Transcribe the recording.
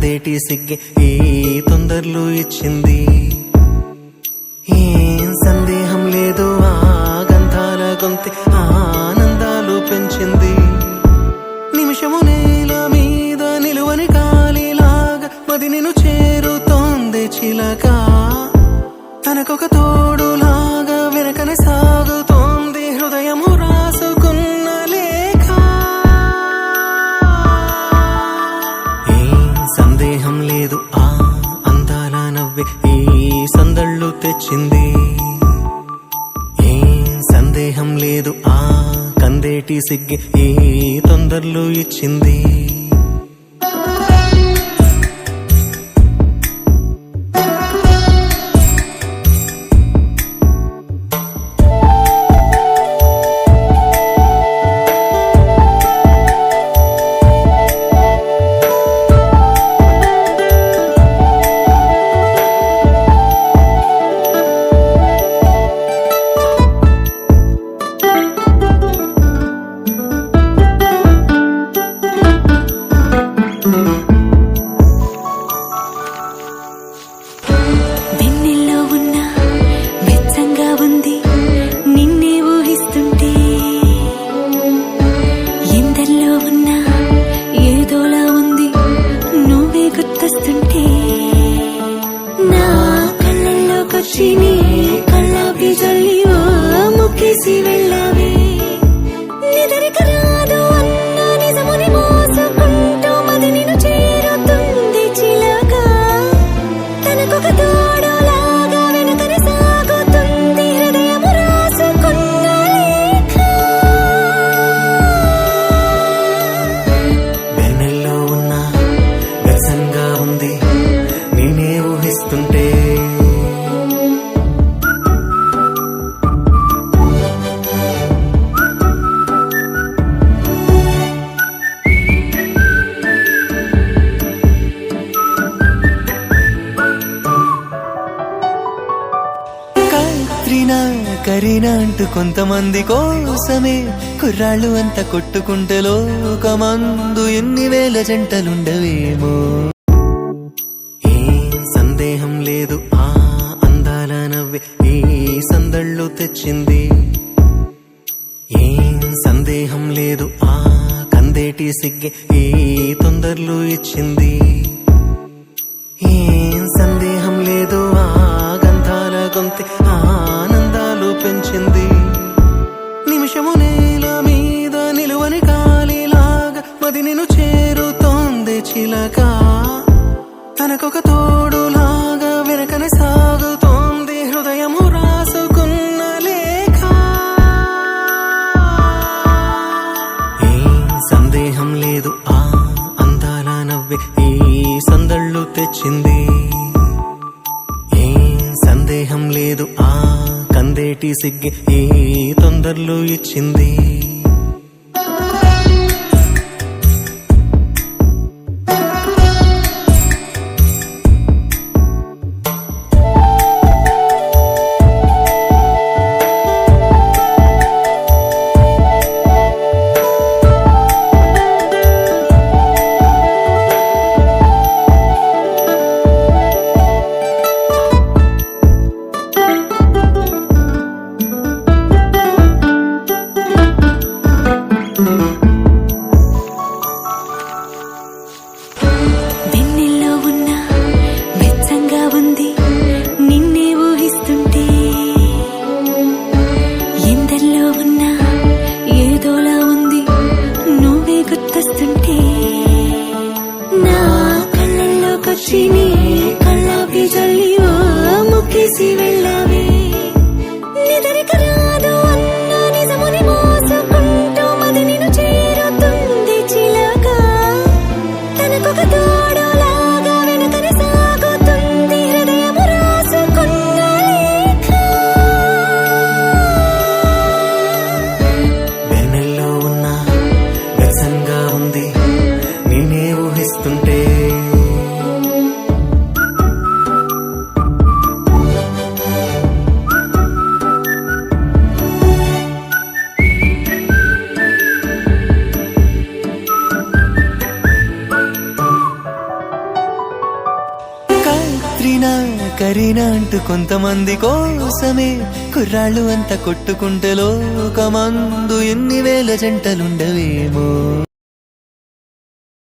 కందేటి సిగ్గే ఈ తొందరలు ఇచ్చింది. ఏం సందేహం లేదు ఆ గంధాల గొంతి ఆనందాలు పెంచింది. నిమిషము నేల మీద నిలువని కాలిలాగా మది నిన్ను చేరుతోంది చిలక. తనకొక తోడులాగా వెనకనే సాగుతోంది హృదయము రాసుకున్న లేఖ. ఏం సందేహం లేదు ఆ అందాల నవ్వే ఈ సందళ్ళు తెచ్చింది. ఏం సందేహం లేదు ఆ కందేటి సిగ్గే ఈ తొందరలు ఇచ్చింది. కళ్ళాపి జల్లి ముక్కేసి వెళ్ళావే నిదరిక రాదు అన్న నిజముని మోసుకుంటూ మది నిన్ను చేరుతుంది చిలక. తనకొక తోడులాగా వెనుకని సాగుతుంది హృదయము రాసుకున్న లేఖ. వెన్నెల్లో ఉన్న వ్యసంగా ఉంది నేనే ఊహిస్తుంటే. కరీనా అంటూ కొంతమంది కోసమే కుర్రాళ్ళు అంతా కొట్టుకుంటే లోకమందు ఎన్ని వేల జంటలుండవేమో. ఏం సందేహం లేదు ఆ అందాల నవ్వే ఈ సందళ్ళు తెచ్చింది. ఏం సందేహం లేదు ఆ కందేటి సిగ్గే ఈ తొందరలు ఇచ్చింది. ఏం సందేహం లేదు ఆ గంధాల గొంతి ఆనందాలు పెంచింది. నిమిషము నేల మీద నిలువని కాలిలాగా మది నిన్ను చేరుతోంది చిలక. తనకొక తోడులాగా వెనకనే సాగుతోంది హృదయము రాసుకున్న లేఖ. ఏం సందేహం లేదు ఆ అందాల నవ్వే ఈ సందళ్ళు తెచ్చింది. ఏం సందేహం లేదు ఆ కందేటి సిగ్గే ఈ తొందరలు ఇచ్చింది. వెన్నెల్లో ఉన్న వెచ్చంగా ఉంది నిన్నే ఊహిస్తుంటే. ఎందల్లో ఉన్న ఏదోలా ఉంది నువ్వే గుర్తొస్తుంటే. నా కళ్ళల్లోకొచ్చి నీ కళ్ళాపి జల్లి ముక్కేసి వెళ్ళావే నిదరిక రాదు అన్న నిజముని మోసుకుంటూ మది నిన్ను చేరుతుంది చిలక. తనకొక తోడులాగా వెనుకని సాగుతుంది హృదయము రాసుకున్న లేఖ. వెన్నెల్లో ఉన్న వ్యసంగా ఉంది నేనే ఊహిస్తుంటే. కత్రినా కరీనా అంటూ కొంతమంది కోసమే కుర్రాళ్ళు అంతా కొట్టుకుంటే లోకమందు ఎన్ని వేల జంటలుండవేమో